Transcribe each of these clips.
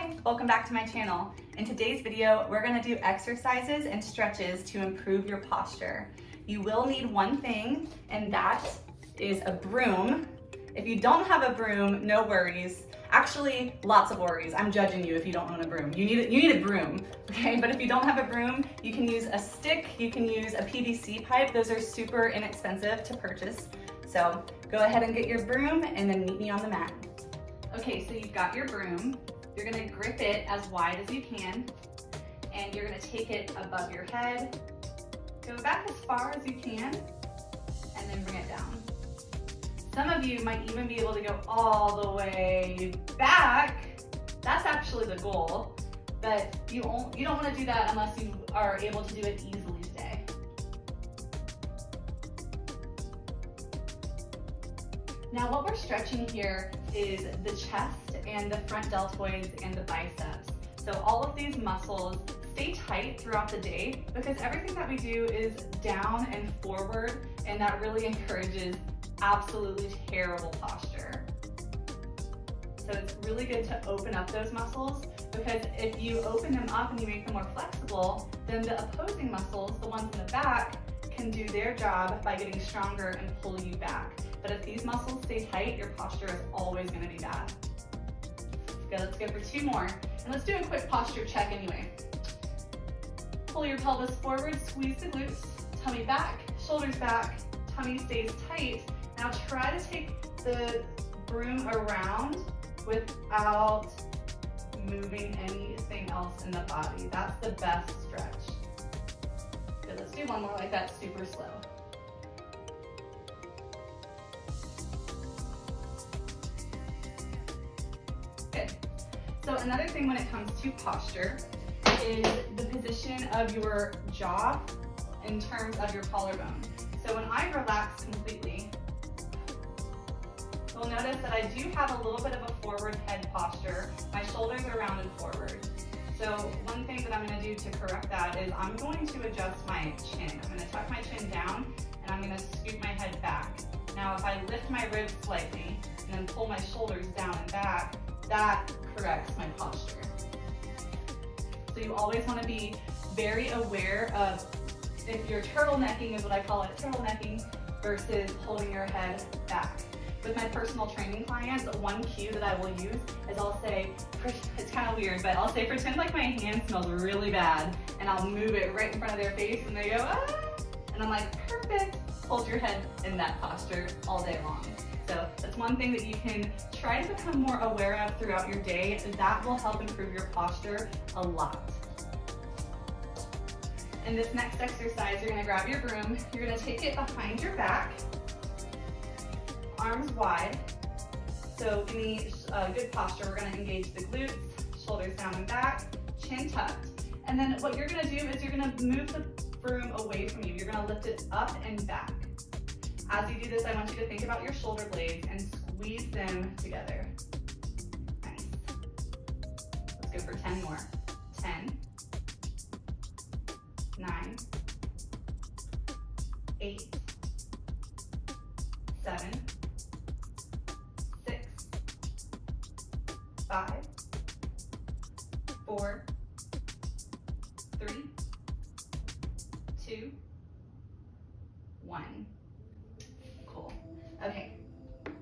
Hi, welcome back to my channel. In today's video, we're gonna do exercises and stretches to improve your posture. You will need one thing, and that is a broom. If you don't have a broom, no worries. Actually, lots of worries. I'm judging you if you don't own a broom. You need a broom, okay? But if you don't have a broom, you can use a stick, you can use a PVC pipe. Those are super inexpensive to purchase. So go ahead and get your broom and then meet me on the mat. Okay, so you've got your broom. You're gonna grip it as wide as you can, and you're gonna take it above your head, go back as far as you can, and then bring it down. Some of you might even be able to go all the way back. That's actually the goal, but you don't wanna do that unless you are able to do it easily today. Now what we're stretching here is the chest and the front deltoids and the biceps. So all of these muscles stay tight throughout the day because everything that we do is down and forward, and that really encourages absolutely terrible posture. So it's really good to open up those muscles, because if you open them up and you make them more flexible, then the opposing muscles, the ones in the back, can do their job by getting stronger and pull you back. But if these muscles stay tight, your posture is always gonna be bad. Good, let's go for 2 more. And let's do a quick posture check anyway. Pull your pelvis forward, squeeze the glutes, tummy back, shoulders back, tummy stays tight. Now try to take the broom around without moving anything else in the body. That's the best stretch. Good, let's do one more like that, super slow. Good. So another thing when it comes to posture is the position of your jaw in terms of your collarbone. So when I relax completely, you'll notice that I do have a little bit of a forward head posture. My shoulders are rounded forward. So one thing that I'm gonna do to correct that is I'm going to adjust my chin. I'm gonna tuck my chin down and I'm gonna scoop my head back. Now if I lift my ribs slightly and then pull my shoulders down and back, that corrects my posture. So you always wanna be very aware of if you're turtlenecking, is what I call it, turtlenecking versus holding your head back. With my personal training clients, one cue that I will use is I'll say, it's kind of weird, but I'll say, pretend like my hand smells really bad, and I'll move it right in front of their face, and they go, ah, and I'm like, perfect. Hold your head in that posture all day long. So that's one thing that you can try to become more aware of throughout your day. That will help improve your posture a lot. In this next exercise, you're gonna grab your broom, you're gonna take it behind your back, arms wide. So give me a good posture. We're gonna engage the glutes, shoulders down and back, chin tucked. And then what you're gonna do is you're gonna move the broom away from you. You're gonna lift it up and back. As you do this, I want you to think about your shoulder blades and squeeze them together. Nice. Let's go for 10 more. 10, 9, 8, 7, 6, 5, 4, 3, 2, 1. Cool. Okay,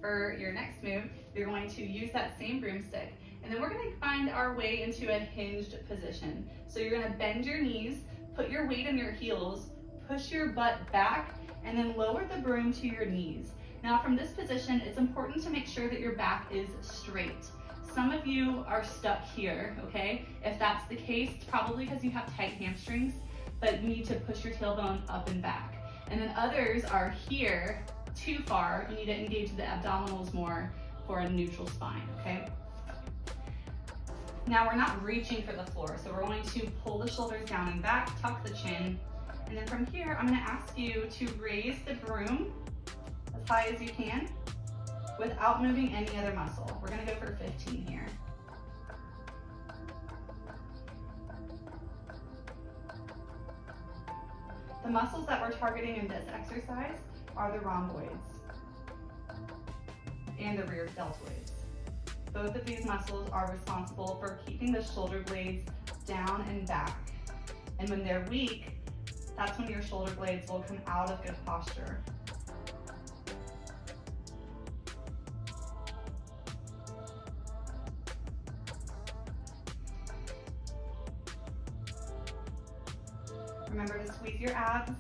for your next move, you're going to use that same broomstick, and then we're going to find our way into a hinged position. So you're going to bend your knees, put your weight in your heels, push your butt back, and then lower the broom to your knees. Now from this position, it's important to make sure that your back is straight. Some of you are stuck here, okay? If that's the case, it's probably because you have tight hamstrings, but you need to push your tailbone up and back. And then others are here too far. You need to engage the abdominals more for a neutral spine, okay? Now we're not reaching for the floor, so we're going to pull the shoulders down and back, tuck the chin, and then from here, I'm gonna ask you to raise the broom as high as you can without moving any other muscle. We're gonna go for 15 here. The muscles that we're targeting in this exercise are the rhomboids and the rear deltoids. Both of these muscles are responsible for keeping the shoulder blades down and back. And when they're weak, that's when your shoulder blades will come out of good posture. Remember to squeeze your abs.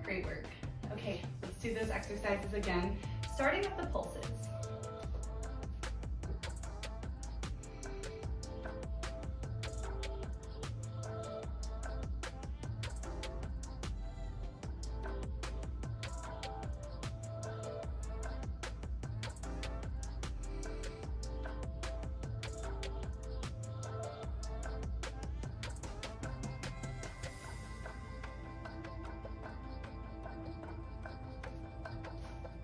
Great work. Okay, let's do those exercises again, starting with the pulses.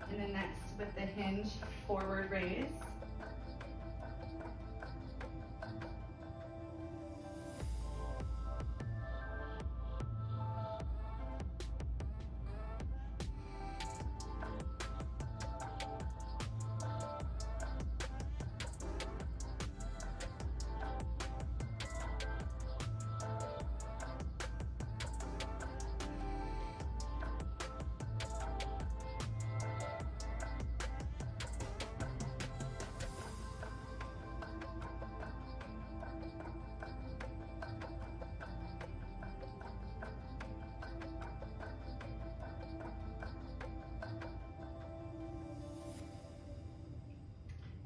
And then next with the hinge forward raise.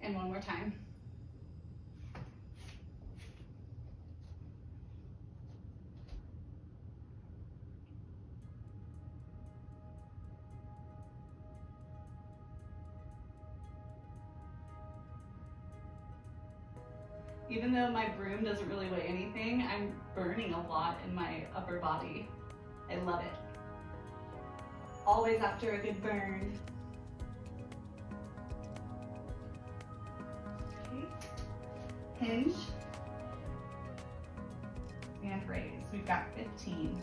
And one more time. Even though my broom doesn't really weigh anything, I'm burning a lot in my upper body. I love it. Always after a good burn. Hinge and raise. We've got 15.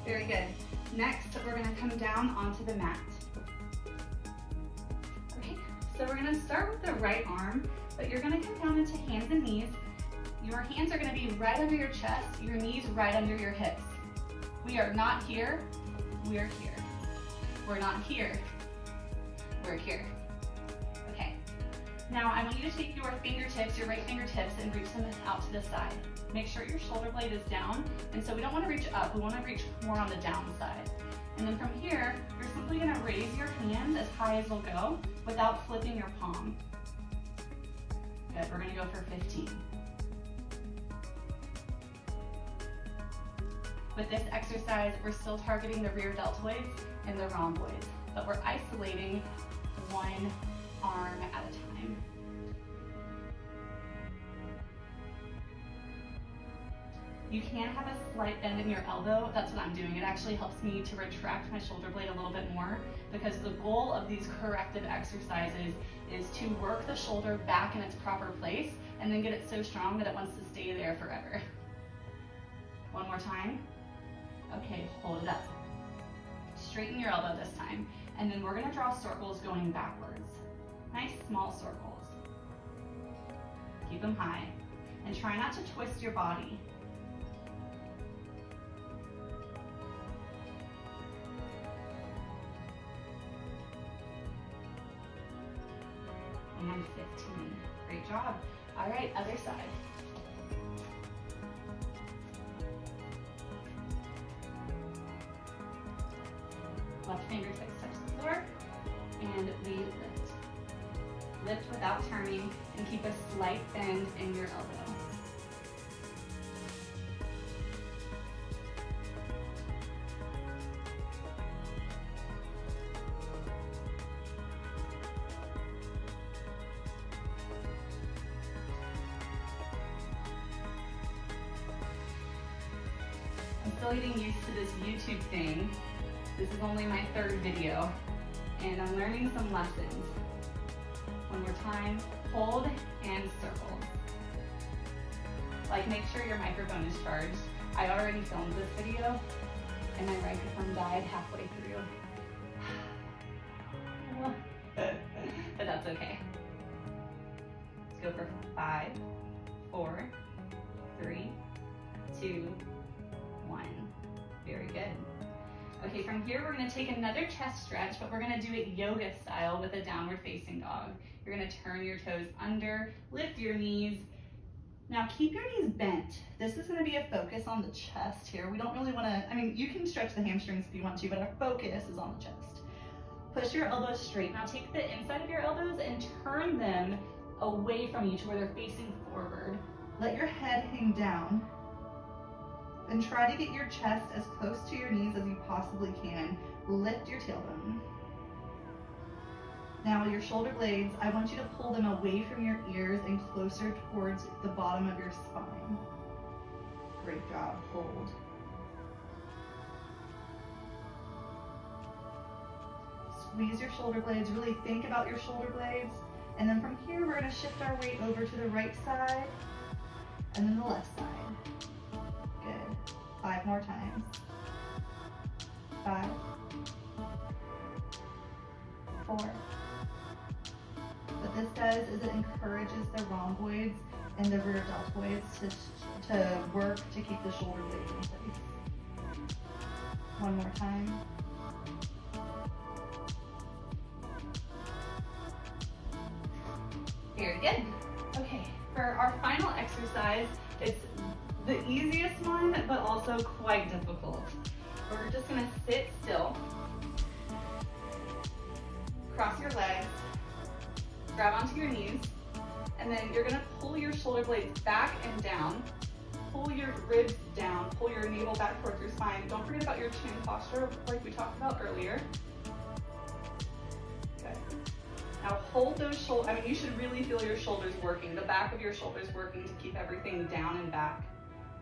Very good. Next, we're gonna come down onto the mat. Okay, so we're gonna start with the right arm, but you're gonna come down into hands and knees. Your hands are gonna be right under your chest, your knees right under your hips. We are not here, we're here. We're not here, we're here. Okay, now I want you to take your fingertips, your right fingertips, and reach them out to the side. Make sure your shoulder blade is down, and so we don't want to reach up, we want to reach more on the down side. And then from here, you're simply going to raise your hands as high as they'll go without flipping your palm. Good, we're going to go for 15. With this exercise, we're still targeting the rear deltoids and the rhomboids, but we're isolating one arm at a time. You can have a slight bend in your elbow. That's what I'm doing. It actually helps me to retract my shoulder blade a little bit more, because the goal of these corrective exercises is to work the shoulder back in its proper place and then get it so strong that it wants to stay there forever. One more time. Okay, hold it up. Straighten your elbow this time. And then we're gonna draw circles going backwards. Nice small circles. Keep them high. And try not to twist your body. And 15. Great job. All right, other side. Left fingertips touch the floor. lift without turning, and keep a slight bend in your elbow. I'm still getting used to this YouTube thing. This is only my 3rd video, and I'm learning some lessons. One more time, hold and circle. Like, make sure your microphone is charged. I already filmed this video, and my microphone died halfway through. But that's okay. Let's go for 5, 4, 3, 2, 1. Very good. Okay, from here we're gonna take another chest stretch, but we're gonna do it yoga style with a downward facing dog. You're gonna turn your toes under, lift your knees. Now keep your knees bent. This is gonna be a focus on the chest here. We don't really wanna, I mean, you can stretch the hamstrings if you want to, but our focus is on the chest. Push your elbows straight. Now take the inside of your elbows and turn them away from you to where they're facing forward. Let your head hang down. And try to get your chest as close to your knees as you possibly can. Lift your tailbone. Now your shoulder blades, I want you to pull them away from your ears and closer towards the bottom of your spine. Great job, hold. Squeeze your shoulder blades, really think about your shoulder blades. And then from here, we're gonna shift our weight over to the right side and then the left side. Good. 5 more times. 5, 4. What this does is it encourages the rhomboids and the rear deltoids to work to keep the shoulder blades in place. 1 more time. Very good. Okay, for our final exercise, it's the easiest one, but also quite difficult. We're just gonna sit still, cross your legs, grab onto your knees, and then you're gonna pull your shoulder blades back and down, pull your ribs down, pull your navel back towards your spine. Don't forget about your chin posture, like we talked about earlier. Good. Now hold those shoulders, I mean, you should really feel your shoulders working, the back of your shoulders working to keep everything down and back.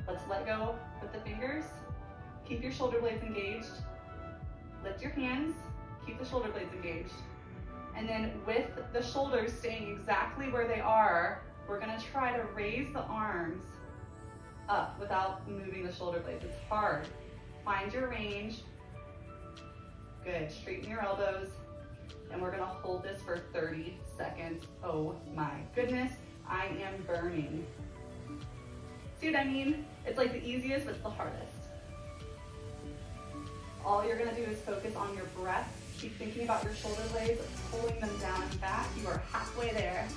Let's let go with the fingers. Keep your shoulder blades engaged. Lift your hands, keep the shoulder blades engaged. And then with the shoulders staying exactly where they are, we're gonna try to raise the arms up without moving the shoulder blades. It's hard. Find your range. Good, straighten your elbows. And we're gonna hold this for 30 seconds. Oh my goodness, I am burning. See what I mean? It's like the easiest, but it's the hardest. All you're gonna do is focus on your breath. Keep thinking about your shoulder blades, pulling them down and back. You are halfway there.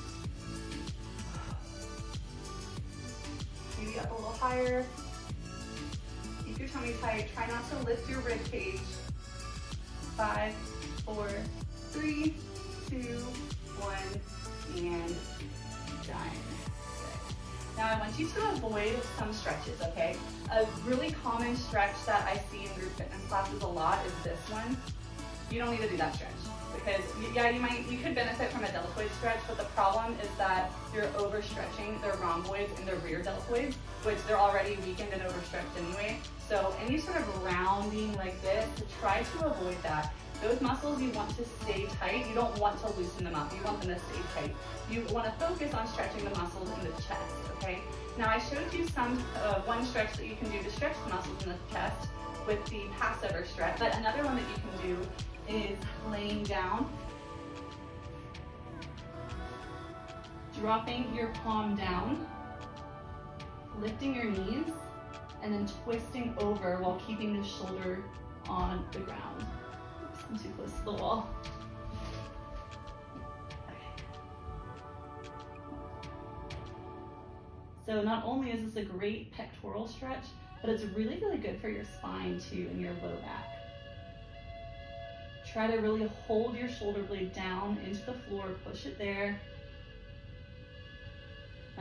Maybe up a little higher. Keep your tummy tight. Try not to lift your rib cage. 5, 4, 3, 2, 1, and done. Now I want you to avoid some stretches, okay? A really common stretch that I see in group fitness classes a lot is this one. You don't need to do that stretch because, yeah, you could benefit from a deltoid stretch, but the problem is that you're overstretching the rhomboids and the rear deltoids, which they're already weakened and overstretched anyway. So any sort of rounding like this, try to avoid that. Those muscles you want to stay tight. You don't want to loosen them up. You want them to stay tight. You want to focus on stretching the muscles in the chest, okay? Now I showed you one stretch that you can do to stretch the muscles in the chest with the Passover stretch, but another one that you can do is laying down, dropping your palm down, lifting your knees, and then twisting over while keeping the shoulder on the ground. Oops, I'm too close to the wall. Okay. So not only is this a great pectoral stretch, but it's really, really good for your spine too and your low back. Try to really hold your shoulder blade down into the floor, push it there,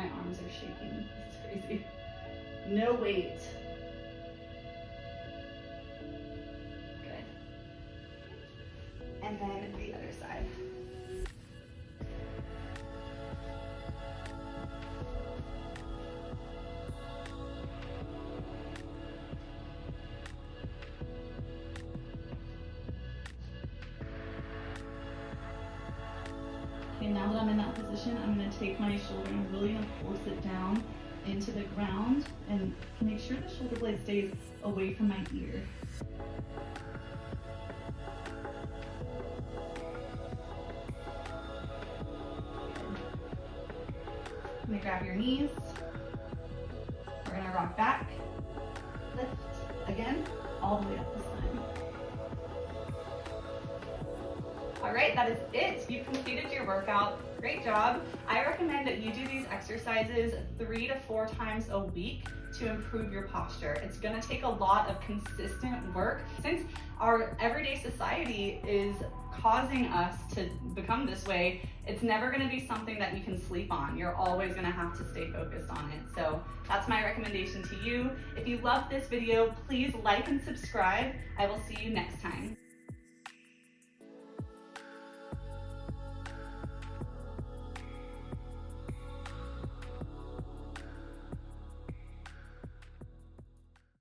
My arms are shaking. This is crazy. No weight. Good. And then the other side. Okay, now that I'm in that position, I'm going to take my shoulder and I'm really going to force it down into the ground and make sure the shoulder blade stays away from my ear. I'm going to grab your knees. We're going to rock back, lift, again, all the way up this time. All right, that is it. You've completed your workout. Great job. I recommend that you do these exercises 3 to 4 times a week to improve your posture. It's gonna take a lot of consistent work. Since our everyday society is causing us to become this way, it's never gonna be something that you can sleep on. You're always gonna have to stay focused on it. So that's my recommendation to you. If you love this video, please like and subscribe. I will see you next time.